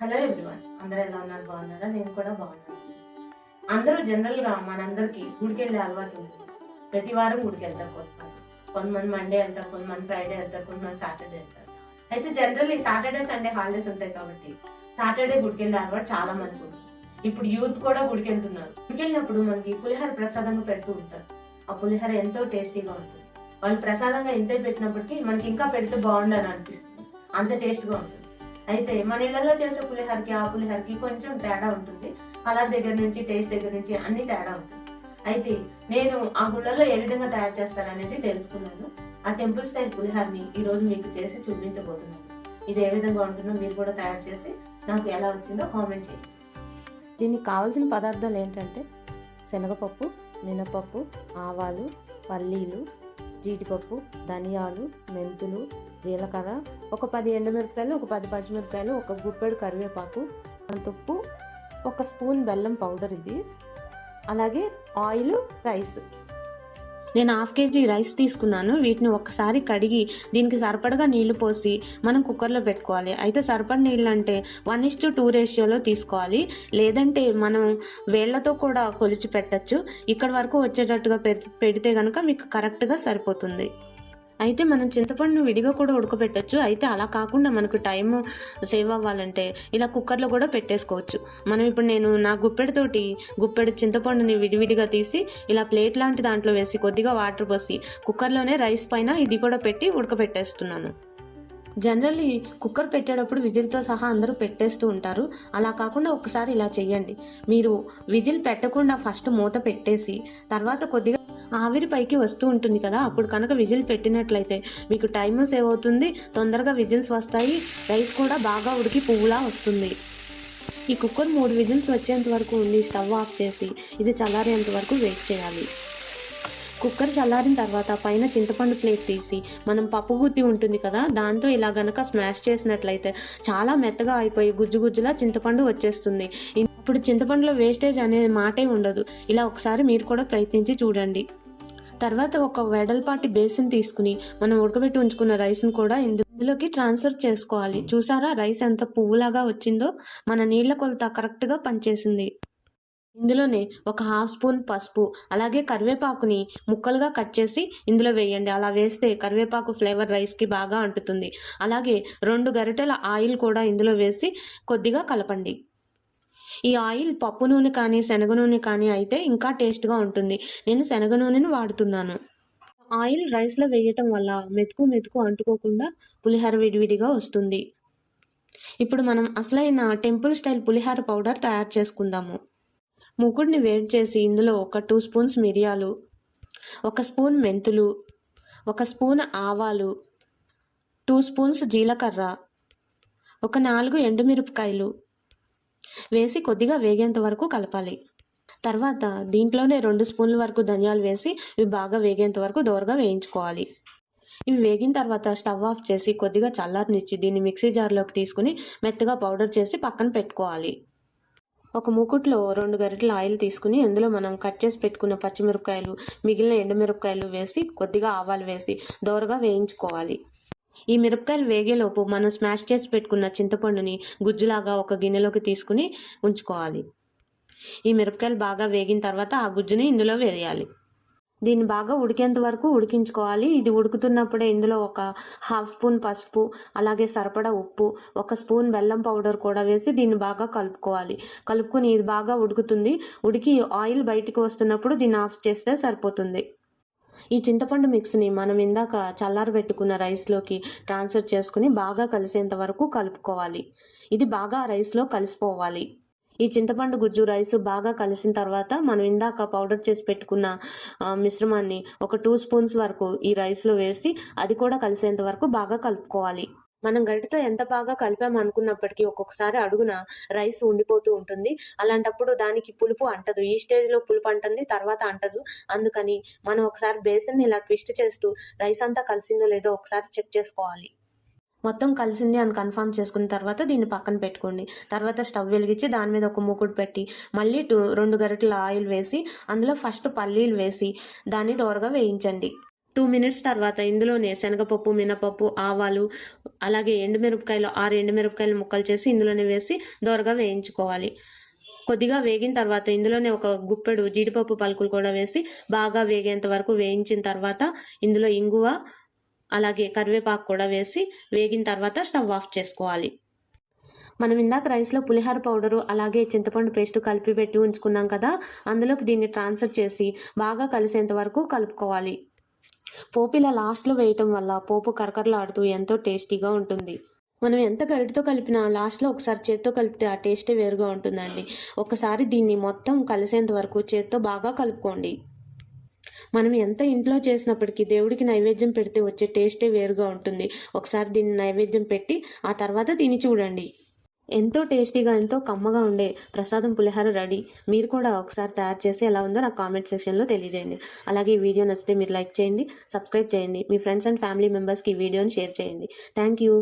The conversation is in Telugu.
హలో ఎవ్రీవన్, అందరూ ఎలా ఉన్నారు? బాగున్నారా? నేను కూడా బాగున్నాను. అందరూ జనరల్గా మనందరికీ గుడికి వెళ్ళే అలవాటు ఉంటుంది. ప్రతి వారం గుడికి వెళ్తారు కొంతమంది మండే వెళ్తారు, కొంతమంది ఫ్రైడే వెళ్తారు, కొంతమంది సాటర్డే వెళ్తారు. అయితే జనరల్లీ సాటర్డే సండే హాలిడేస్ ఉంటాయి కాబట్టి సాటర్డే గుడికి వెళ్ళే అలవాటు చాలా మందికి ఉంది. ఇప్పుడు యూత్ కూడా గుడికి వెళ్తున్నారు. గుడికి వెళ్ళినప్పుడు మనకి పులిహోర ప్రసాదంగా పెడుతూ ఉంటారు. ఆ పులిహోర ఎంతో టేస్టీగా ఉంటుంది. వాళ్ళు ప్రసాదంగా ఇంతే పెట్టినప్పటికీ మనకి ఇంకా పెడితే బాగుండని అనిపిస్తుంది, అంత టేస్ట్గా ఉంటుంది. అయితే మన ఇళ్లలో చేసే పులిహోరకి ఆ పులిహోరకి కొంచెం తేడా ఉంటుంది. కలర్ దగ్గర నుంచి, టేస్ట్ దగ్గర నుంచి అన్ని తేడా ఉంటుంది. అయితే నేను ఆ గుళ్ళలో ఏ విధంగా తయారు చేస్తారనేది తెలుసుకున్నాను. ఆ టెంపుల్ స్టైల్ పులిహోరని ఈ రోజు మీకు చేసి చూపించబోతున్నాను. ఇది ఏ విధంగా ఉంటుందో మీరు కూడా తయారు చేసి నాకు ఎలా వచ్చిందో కామెంట్ చేయండి. దీనికి కావాల్సిన పదార్థాలు ఏంటంటే శనగపప్పు, మినపప్పు, ఆవాలు, పల్లీలు, జీడిపప్పు, ధనియాలు, మెంతులు, జీలకర్ర, ఒక 10 ఎండుమిరపకాయలు, ఒక 10 పచ్చిమిరపకాయలు, ఒక గుప్పెడు కరివేపాకు, అంత ఉప్పు, ఒక స్పూన్ బెల్లం పౌడర్, ఇది అలాగే ఆయిల్, రైస్. నేను 1/2 kg రైస్ తీసుకున్నాను. వీటిని ఒక్కసారి కడిగి దీనికి సరిపడగా నీళ్లు పోసి మనం కుక్కర్లో పెట్టుకోవాలి. అయితే సరిపడ నీళ్ళు అంటే 1:2 రేషియోలో తీసుకోవాలి. లేదంటే మనం వేళ్లతో కూడా కొలిచి పెట్టచ్చు. ఇక్కడ వరకు వచ్చేటట్టుగా పెడితే కనుక మీకు కరెక్ట్గా సరిపోతుంది. అయితే మనం చింతపండును విడిగా కూడా ఉడకబెట్టచ్చు. అయితే అలా కాకుండా మనకు టైం సేవ్ అవ్వాలంటే ఇలా కుక్కర్లో కూడా పెట్టేసుకోవచ్చు. మనం ఇప్పుడు నేను నా గుప్పెడు చింతపండుని విడివిడిగా తీసి ఇలా ప్లేట్ లాంటి దాంట్లో వేసి కొద్దిగా వాటర్ పోసి కుక్కర్లోనే రైస్ పైన ఇది కూడా పెట్టి ఉడకబెట్టేస్తున్నాను. జనరల్లీ కుక్కర్ పెట్టేటప్పుడు విజిల్తో సహా అందరూ పెట్టేస్తూ ఉంటారు. అలా కాకుండా ఒకసారి ఇలా చేయండి. మీరు విజిల్ పెట్టకుండా ఫస్ట్ మూత పెట్టేసి తర్వాత కొద్దిగా ఆవిరి పైకి వస్తూ ఉంటుంది కదా, అప్పుడు కనుక విజిల్ పెట్టినట్లయితే మీకు టైం సేవ్ అవుతుంది, తొందరగా విజిల్స్ వస్తాయి, రైస్ కూడా బాగా ఉడికి పువ్వులా వస్తుంది. ఈ కుక్కర్ 3 విజిల్స్ వచ్చేంత వరకు ఉండి స్టవ్ ఆఫ్ చేసి ఇది చల్లారేంత వరకు వెయిట్ చేయాలి. కుక్కర్ చల్లారిన తర్వాత పైన చింతపండు ప్లేట్ తీసి మనం పప్పు గుత్తి ఉంటుంది కదా, దాంతో ఇలా గనక స్మాష్ చేసినట్లయితే చాలా మెత్తగా అయిపోయి గుజ్జులా చింతపండు వచ్చేస్తుంది. ఇప్పుడు చింతపండులో వేస్టేజ్ అనే మాటే ఉండదు. ఇలా ఒకసారి మీరు కూడా ప్రయత్నించి చూడండి. తర్వాత ఒక వెడల్పాటి బేసిన్ తీసుకుని మనం ఉడకబెట్టి ఉంచుకున్న రైస్ను కూడా ఇందులోకి ట్రాన్స్ఫర్ చేసుకోవాలి. చూసారా రైస్ ఎంత పువ్వులాగా వచ్చిందో? మన నీళ్ల కొలత కరెక్ట్గా పనిచేసింది. ఇందులోనే ఒక 1/2 స్పూన్ పసుపు, అలాగే కరివేపాకుని ముక్కలుగా కట్ చేసి ఇందులో వేయండి. అలా వేస్తే కరివేపాకు ఫ్లేవర్ రైస్కి బాగా అంటుతుంది. అలాగే 2 గరిటెల ఆయిల్ కూడా ఇందులో వేసి కొద్దిగా కలపండి. ఈ ఆయిల్ పప్పు నూనె కానీ శనగ నూనె కానీ అయితే ఇంకా టేస్ట్గా ఉంటుంది. నేను శనగ నూనెను వాడుతున్నాను. ఆయిల్ రైస్లో వేయటం వల్ల మెతుకు అంటుకోకుండా పులిహోర విడివిడిగా వస్తుంది. ఇప్పుడు మనం అసలైన టెంపుల్ స్టైల్ పులిహోర పౌడర్ తయారు చేసుకుందాము. మూకుడిని వేడి చేసి ఇందులో ఒక 2 స్పూన్స్ మిరియాలు, 1 స్పూన్ మెంతులు, 1 స్పూన్ ఆవాలు, 2 స్పూన్స్ జీలకర్ర, ఒక 4 ఎండుమిరపకాయలు వేసి కొద్దిగా వేగేంత వరకు కలపాలి. తర్వాత దీంట్లోనే 2 స్పూన్ల వరకు ధనియాలు వేసి ఇవి బాగా వేగేంత వరకు దోరగా వేయించుకోవాలి. ఇవి వేగిన తర్వాత స్టవ్ ఆఫ్ చేసి కొద్దిగా చల్లారనిచ్చి దీన్ని మిక్సీ జార్లోకి తీసుకుని మెత్తగా పౌడర్ చేసి పక్కన పెట్టుకోవాలి. ఒక మూకుట్లో 2 గరిటెల ఆయిల్ తీసుకుని అందులో మనం కట్ చేసి పెట్టుకున్న పచ్చిమిరపకాయలు, మిగిలిన ఎండుమిరపకాయలు వేసి కొద్దిగా ఆవాలు వేసి దోరగా వేయించుకోవాలి. ఈ మిరపకాయలు వేగేలోపు మనం స్మాష్ చేసి పెట్టుకున్న చింతపండుని గుజ్జులాగా ఒక గిన్నెలోకి తీసుకుని ఉంచుకోవాలి. ఈ మిరపకాయలు బాగా వేగిన తర్వాత ఆ గుజ్జుని ఇందులో వేయాలి. దీన్ని బాగా ఉడికేంత వరకు ఉడికించుకోవాలి. ఇది ఉడుకుతున్నప్పుడే ఇందులో ఒక 1/2 స్పూన్ పసుపు, అలాగే సరిపడా ఉప్పు, 1 స్పూన్ బెల్లం పౌడర్ కూడా వేసి దీన్ని బాగా కలుపుకొని ఇది బాగా ఉడుకుతుంది. ఉడికి ఆయిల్ బయటికి వస్తున్నప్పుడు దీన్ని ఆఫ్ చేస్తే సరిపోతుంది. ఈ చింతపండు మిక్స్ని మనం ఇందాక చల్లారబెట్టుకున్న రైస్లోకి ట్రాన్స్ఫర్ చేసుకుని బాగా కలిసేంత వరకు కలుపుకోవాలి. ఇది బాగా రైస్లో కలిసిపోవాలి. ఈ చింతపండు గుజ్జు రైస్ బాగా కలిసిన తర్వాత మనం ఇందాక పౌడర్ చేసి పెట్టుకున్న మిశ్రమాన్ని ఒక 2 స్పూన్స్ వరకు ఈ రైస్లో వేసి అది కూడా కలిసేంత వరకు బాగా కలుపుకోవాలి. మనం గరిటతో ఎంత బాగా కలిపామనుకున్నప్పటికీ ఒక్కొక్కసారి అడుగున రైస్ ఉండిపోతూ ఉంటుంది. అలాంటప్పుడు దానికి పులుపు అంటదు. ఈ స్టేజ్లో పులుపు అంటుంది, తర్వాత అంటదు. అందుకని మనం ఒకసారి బేసిన్ ఇలా ట్విస్ట్ చేస్తూ రైస్ అంతా కలిసిందో లేదో ఒకసారి చెక్ చేసుకోవాలి. మొత్తం కలిసింది అని కన్ఫర్మ్ చేసుకున్న తర్వాత దీన్ని పక్కన పెట్టుకోండి. తర్వాత స్టవ్ వెలిగించి దాని మీద ఒక మూకుడు పెట్టి మళ్ళీ 2 గరిటెల ఆయిల్ వేసి అందులో ఫస్ట్ పల్లీలు వేసి దాన్ని దోరగా వేయించండి. 2 మినిట్స్ తర్వాత ఇందులోనే శనగపప్పు, మినపప్పు, ఆవాలు, అలాగే ఎండుమిరపకాయలు 6 ఎండుమిరపకాయలు ముక్కలు చేసి ఇందులోనే వేసి దోరగా వేయించుకోవాలి. కొద్దిగా వేగిన తర్వాత ఇందులోనే ఒక గుప్పెడు జీడిపప్పు పలుకులు కూడా వేసి బాగా వేగేంత వరకు వేయించిన తర్వాత ఇందులో ఇంగువ అలాగే కరివేపాకు కూడా వేసి వేగిన తర్వాత స్టవ్ ఆఫ్ చేసుకోవాలి. మనం ఇందాక రైస్లో పులిహోర పౌడరు అలాగే చింతపండు పేస్ట్ కలిపి పెట్టి ఉంచుకున్నాం కదా, అందులోకి దీన్ని ట్రాన్స్ఫర్ చేసి బాగా కలిసేంత వరకు కలుపుకోవాలి. పోపు ఇలా లాస్ట్లో వేయటం వల్ల పోపు కరకరలాడుతూ ఎంతో టేస్టీగా ఉంటుంది. మనం ఎంత గరిటతో కలిపినా లాస్ట్లో ఒకసారి చేత్తో కలిపితే ఆ టేస్టే వేరుగా ఉంటుందండి. ఒకసారి దీన్ని మొత్తం కలిసేంత వరకు చేత్తో బాగా కలుపుకోండి. మనం ఎంత ఇంట్లో చేసినప్పటికీ దేవుడికి నైవేద్యం పెడితే వచ్చే టేస్టే వేరుగా ఉంటుంది. ఒకసారి దీన్ని నైవేద్యం పెట్టి ఆ తర్వాత తిని చూడండి. ఎంతో టేస్టీగా ఎంతో కమ్మగా ఉండే ప్రసాదం పులిహోర రెడీ. మీరు కూడా ఒకసారి తయారు చేసి ఎలా ఉందో నాకు కామెంట్ సెక్షన్లో తెలియజేయండి. అలాగే ఈ వీడియో నచ్చితే మీరు లైక్ చేయండి, సబ్స్క్రైబ్ చేయండి, మీ ఫ్రెండ్స్ అండ్ ఫ్యామిలీ మెంబర్స్కి ఈ వీడియోని షేర్ చేయండి. Thank you.